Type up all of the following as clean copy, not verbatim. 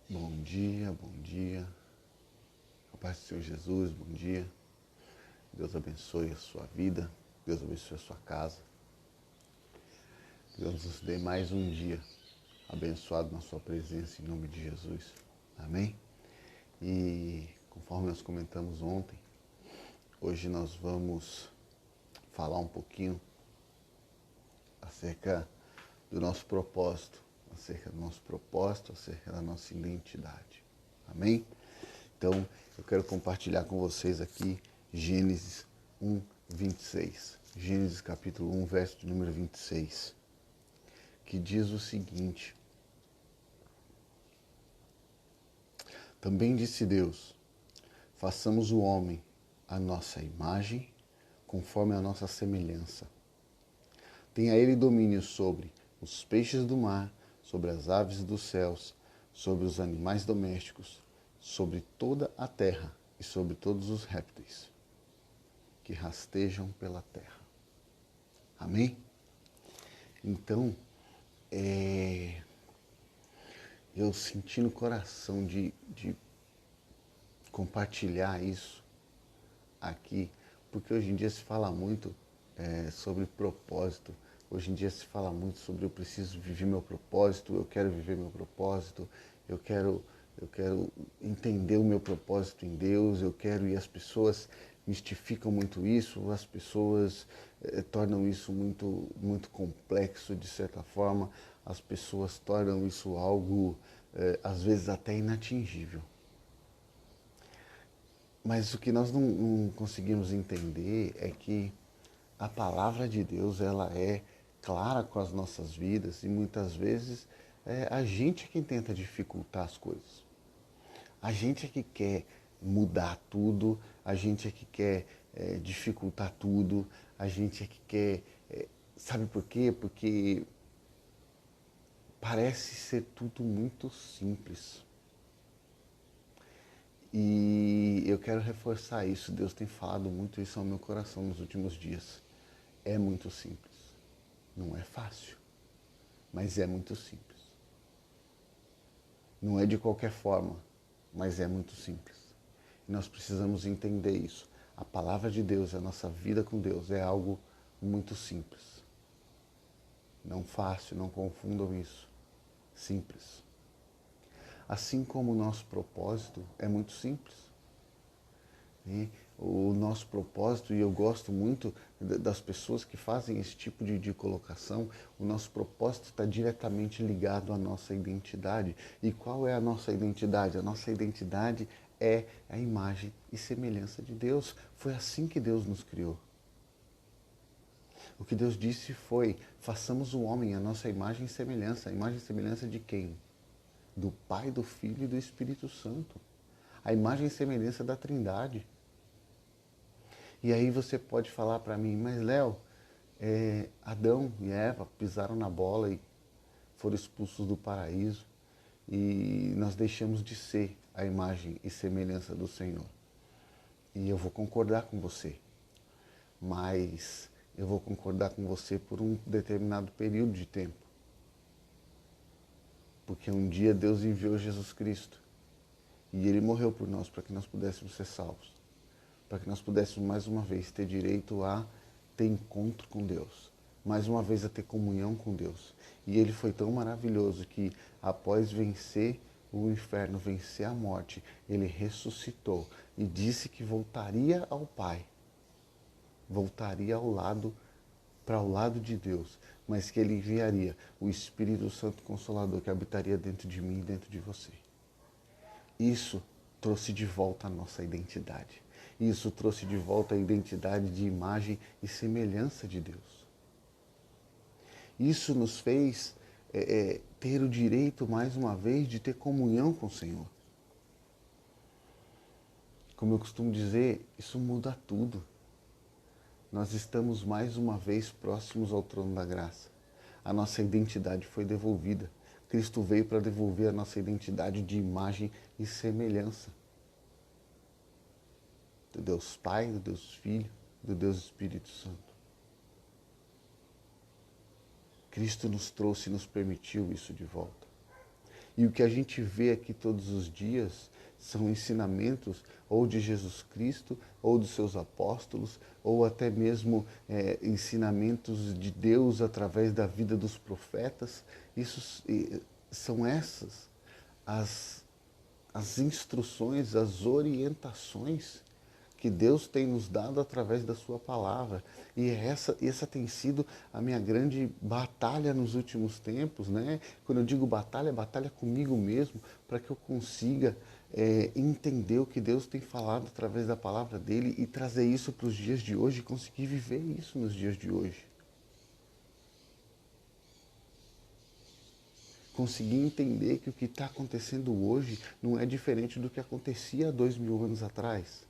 Bom dia, bom dia. A paz do Senhor Jesus, bom dia. Deus abençoe a sua vida, Deus abençoe a sua casa. Deus nos dê mais um dia abençoado na sua presença em nome de Jesus. Amém? E conforme nós comentamos ontem, hoje nós vamos falar um pouquinho acerca do nosso propósito, acerca da nossa identidade. Amém? Então, eu quero compartilhar com vocês aqui Gênesis 1, 26. Gênesis capítulo 1, verso de número 26, que diz o seguinte: Também disse Deus, façamos o homem à nossa imagem, conforme a nossa semelhança. Tenha ele domínio sobre os peixes do mar, sobre as aves dos céus, sobre os animais domésticos, sobre toda a terra e sobre todos os répteis que rastejam pela terra. Amém? Então, eu senti no coração de compartilhar isso aqui, porque hoje em dia se fala muito sobre propósito. Hoje em dia se fala muito sobre eu preciso viver meu propósito, eu quero viver meu propósito, eu quero entender o meu propósito em Deus, e as pessoas mistificam muito isso, as pessoas tornam isso muito complexo de certa forma, as pessoas tornam isso algo às vezes até inatingível. Mas o que nós não conseguimos entender é que a palavra de Deus ela é clara com as nossas vidas e muitas vezes a gente é quem tenta dificultar as coisas. A gente é que quer mudar tudo, a gente é que quer dificultar tudo, a gente é que quer... sabe por quê? Porque parece ser tudo muito simples. E eu quero reforçar isso. Deus tem falado muito isso ao meu coração nos últimos dias. É muito simples. Não é fácil, mas é muito simples. Não é de qualquer forma, mas é muito simples. E nós precisamos entender isso. A palavra de Deus, a nossa vida com Deus é algo muito simples. Não fácil, não confundam isso. Simples. Assim como o nosso propósito é muito simples. E o nosso propósito, e eu gosto muito das pessoas que fazem esse tipo de colocação, o nosso propósito está diretamente ligado à nossa identidade. E qual é a nossa identidade? A nossa identidade é a imagem e semelhança de Deus. Foi assim que Deus nos criou. O que Deus disse foi, façamos o homem à nossa imagem e semelhança. A imagem e semelhança de quem? Do Pai, do Filho e do Espírito Santo. A imagem e semelhança da Trindade. E aí você pode falar para mim, mas Léo, Adão e Eva pisaram na bola e foram expulsos do paraíso e nós deixamos de ser a imagem e semelhança do Senhor. E eu vou concordar com você, mas eu vou concordar com você por um determinado período de tempo. Porque um dia Deus enviou Jesus Cristo e Ele morreu por nós para que nós pudéssemos ser salvos. Para que nós pudéssemos mais uma vez ter direito a ter encontro com Deus, mais uma vez a ter comunhão com Deus. E Ele foi tão maravilhoso que após vencer o inferno, vencer a morte, Ele ressuscitou e disse que voltaria ao Pai, voltaria para o lado de Deus, mas que Ele enviaria o Espírito Santo Consolador que habitaria dentro de mim e dentro de você. Isso trouxe de volta a nossa identidade. Isso trouxe de volta a identidade de imagem e semelhança de Deus. Isso nos fez ter o direito, mais uma vez, de ter comunhão com o Senhor. Como eu costumo dizer, isso muda tudo. Nós estamos mais uma vez próximos ao trono da graça. A nossa identidade foi devolvida. Cristo veio para devolver a nossa identidade de imagem e semelhança. Do Deus Pai, do Deus Filho, do Deus Espírito Santo. Cristo nos trouxe e nos permitiu isso de volta. E o que a gente vê aqui todos os dias são ensinamentos ou de Jesus Cristo, ou dos seus apóstolos, ou até mesmo ensinamentos de Deus através da vida dos profetas. São essas as instruções, as orientações que Deus tem nos dado através da sua palavra. E essa tem sido a minha grande batalha nos últimos tempos, né? Quando eu digo batalha, é batalha comigo mesmo, para que eu consiga entender o que Deus tem falado através da palavra dele e trazer isso para os dias de hoje e conseguir viver isso nos dias de hoje. Conseguir entender que o que está acontecendo hoje não é diferente do que acontecia há 2000 anos atrás.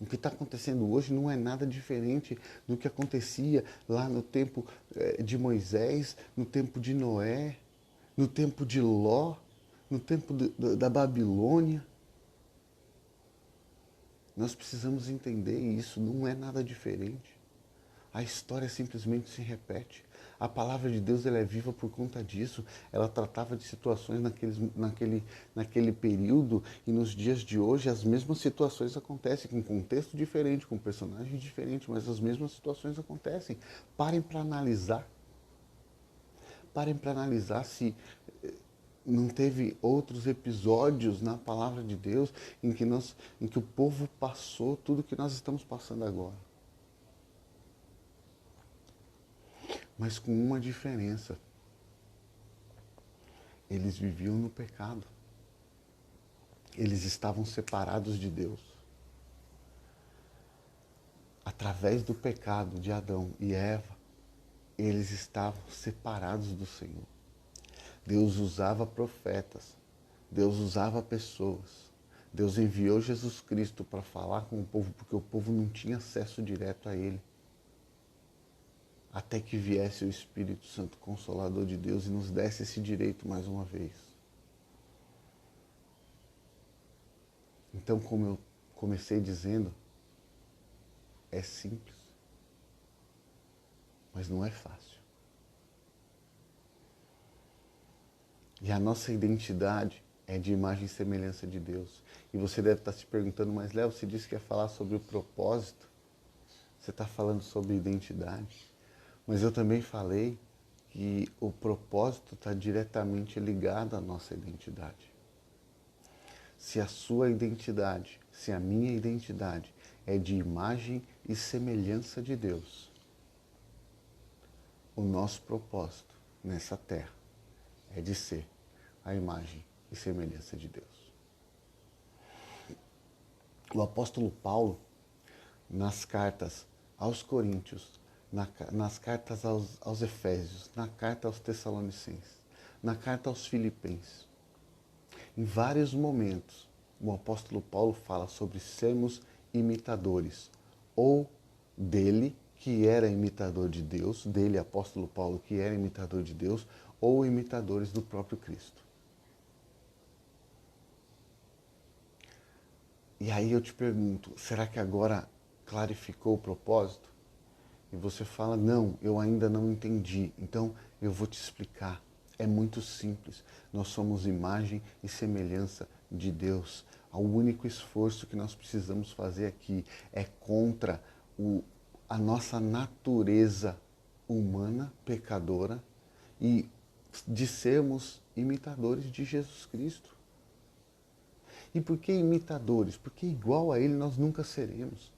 O que está acontecendo hoje não é nada diferente do que acontecia lá no tempo de Moisés, no tempo de Noé, no tempo de Ló, no tempo da Babilônia. Nós precisamos entender isso, não é nada diferente. A história simplesmente se repete. A palavra de Deus ela é viva por conta disso. Ela tratava de situações naquele período e nos dias de hoje as mesmas situações acontecem, com contexto diferente, com personagem diferente, mas as mesmas situações acontecem. Parem para analisar. Parem para analisar se não teve outros episódios na palavra de Deus em que o povo passou tudo que nós estamos passando agora. Mas com uma diferença. Eles viviam no pecado. Eles estavam separados de Deus. Através do pecado de Adão e Eva, eles estavam separados do Senhor. Deus usava profetas, Deus usava pessoas. Deus enviou Jesus Cristo para falar com o povo, porque o povo não tinha acesso direto a Ele. Até que viesse o Espírito Santo Consolador de Deus e nos desse esse direito mais uma vez. Então, como eu comecei dizendo, é simples, mas não é fácil. E a nossa identidade é de imagem e semelhança de Deus. E você deve estar se perguntando, mas Léo, você disse que ia falar sobre o propósito, você está falando sobre identidade. Mas eu também falei que o propósito está diretamente ligado à nossa identidade. Se a sua identidade, se a minha identidade é de imagem e semelhança de Deus, o nosso propósito nessa terra é de ser a imagem e semelhança de Deus. O apóstolo Paulo, nas cartas aos Coríntios, nas cartas aos Efésios, na carta aos Tessalonicenses, na carta aos Filipenses. Em vários momentos, o apóstolo Paulo fala sobre sermos imitadores, ou dele, que era imitador de Deus, dele, apóstolo Paulo, que era imitador de Deus, ou imitadores do próprio Cristo. E aí eu te pergunto, será que agora clarificou o propósito? E você fala, não, eu ainda não entendi. Então, eu vou te explicar. É muito simples. Nós somos imagem e semelhança de Deus. O único esforço que nós precisamos fazer aqui é contra a nossa natureza humana, pecadora, e de sermos imitadores de Jesus Cristo. E por que imitadores? Porque igual a Ele nós nunca seremos.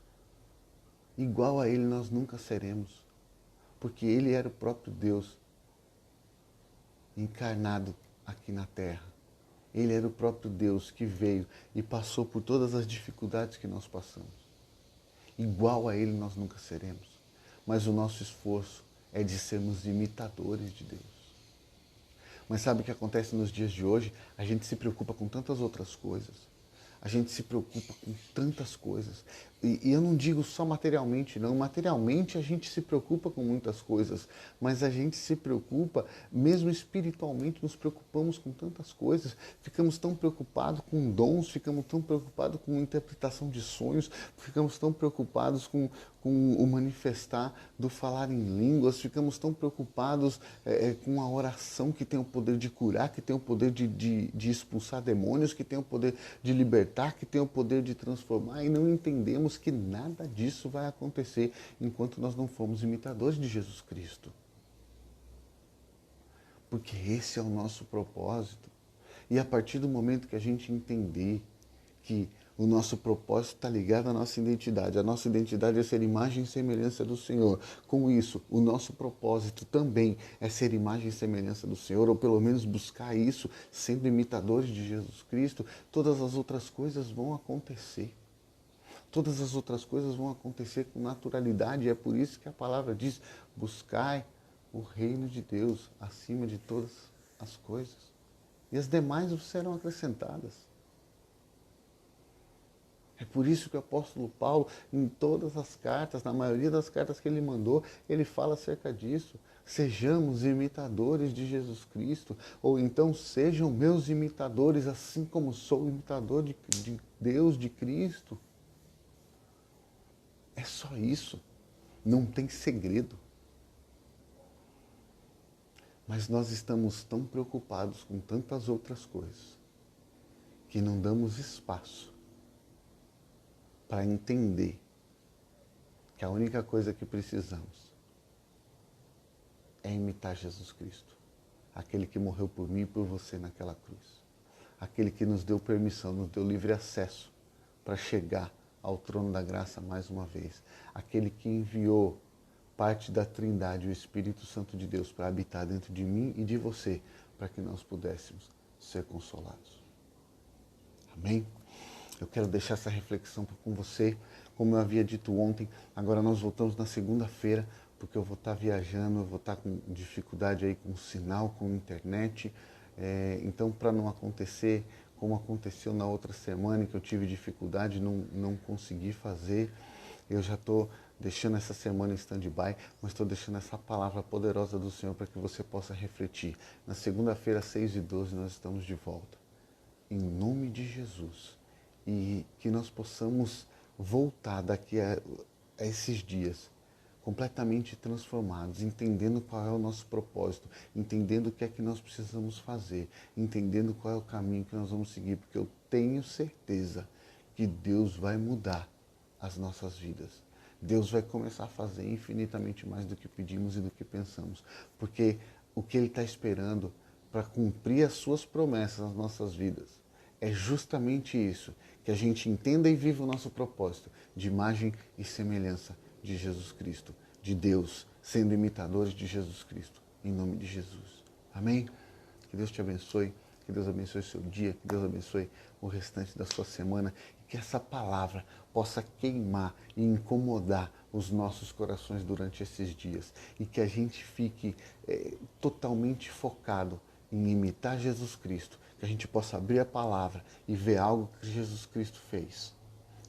Igual a Ele nós nunca seremos, porque Ele era o próprio Deus encarnado aqui na terra. Ele era o próprio Deus que veio e passou por todas as dificuldades que nós passamos. Igual a Ele nós nunca seremos, mas o nosso esforço é de sermos imitadores de Deus. Mas sabe o que acontece nos dias de hoje? A gente se preocupa com tantas outras coisas. A gente se preocupa com tantas coisas. E eu não digo só materialmente, não. Materialmente a gente se preocupa com muitas coisas, mas a gente se preocupa, mesmo espiritualmente, nos preocupamos com tantas coisas. Ficamos tão preocupados com dons, ficamos tão preocupados com interpretação de sonhos, ficamos tão preocupados com com o manifestar do falar em línguas, ficamos tão preocupados com a oração que tem o poder de curar, que tem o poder de expulsar demônios, que tem o poder de libertar, que tem o poder de transformar, e não entendemos que nada disso vai acontecer enquanto nós não formos imitadores de Jesus Cristo. Porque esse é o nosso propósito. E a partir do momento que a gente entender que o nosso propósito está ligado à nossa identidade. A nossa identidade é ser imagem e semelhança do Senhor. Com isso, o nosso propósito também é ser imagem e semelhança do Senhor, ou pelo menos buscar isso, sendo imitadores de Jesus Cristo. Todas as outras coisas vão acontecer. Todas as outras coisas vão acontecer com naturalidade. E é por isso que a palavra diz: buscai o reino de Deus acima de todas as coisas. E as demais vos serão acrescentadas. É por isso que o apóstolo Paulo, em todas as cartas, na maioria das cartas que ele mandou, ele fala acerca disso. Sejamos imitadores de Jesus Cristo, ou então sejam meus imitadores, assim como sou imitador de Deus, de Cristo. É só isso. Não tem segredo. Mas nós estamos tão preocupados com tantas outras coisas que não damos espaço para entender que a única coisa que precisamos é imitar Jesus Cristo, aquele que morreu por mim e por você naquela cruz, aquele que nos deu permissão, nos deu livre acesso para chegar ao trono da graça mais uma vez, aquele que enviou parte da Trindade, o Espírito Santo de Deus, para habitar dentro de mim e de você, para que nós pudéssemos ser consolados. Amém? Eu quero deixar essa reflexão com você. Como eu havia dito ontem, agora nós voltamos na segunda-feira, porque eu vou estar viajando, eu vou estar com dificuldade aí com o sinal, com a internet. Então, para não acontecer como aconteceu na outra semana, que eu tive dificuldade, não consegui fazer, eu já estou deixando essa semana em stand-by, mas estou deixando essa palavra poderosa do Senhor para que você possa refletir. Na segunda-feira, 6h12, nós estamos de volta. Em nome de Jesus. E que nós possamos voltar daqui a esses dias completamente transformados, entendendo qual é o nosso propósito, entendendo o que é que nós precisamos fazer, entendendo qual é o caminho que nós vamos seguir, porque eu tenho certeza que Deus vai mudar as nossas vidas. Deus vai começar a fazer infinitamente mais do que pedimos e do que pensamos, porque o que Ele está esperando para cumprir as suas promessas nas nossas vidas é justamente isso, que a gente entenda e viva o nosso propósito de imagem e semelhança de Jesus Cristo, de Deus, sendo imitadores de Jesus Cristo, em nome de Jesus. Amém? Que Deus te abençoe, que Deus abençoe o seu dia, que Deus abençoe o restante da sua semana, e que essa palavra possa queimar e incomodar os nossos corações durante esses dias, e que a gente fique totalmente focado em imitar Jesus Cristo, que a gente possa abrir a palavra e ver algo que Jesus Cristo fez,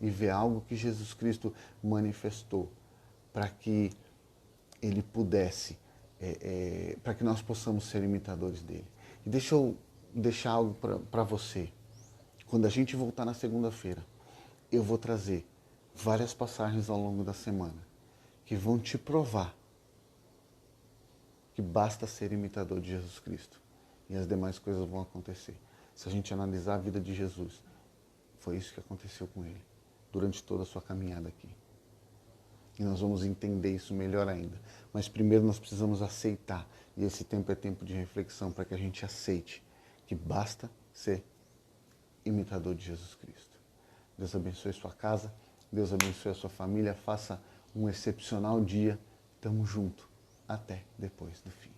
e ver algo que Jesus Cristo manifestou, para que Ele pudesse, para que nós possamos ser imitadores dele. E deixa eu deixar algo para você. Quando a gente voltar na segunda-feira, eu vou trazer várias passagens ao longo da semana que vão te provar que basta ser imitador de Jesus Cristo e as demais coisas vão acontecer. Se a gente analisar a vida de Jesus, foi isso que aconteceu com ele durante toda a sua caminhada aqui. E nós vamos entender isso melhor ainda. Mas primeiro nós precisamos aceitar, e esse tempo é tempo de reflexão para que a gente aceite que basta ser imitador de Jesus Cristo. Deus abençoe sua casa, Deus abençoe a sua família, faça um excepcional dia. Tamo junto. Até depois do fim.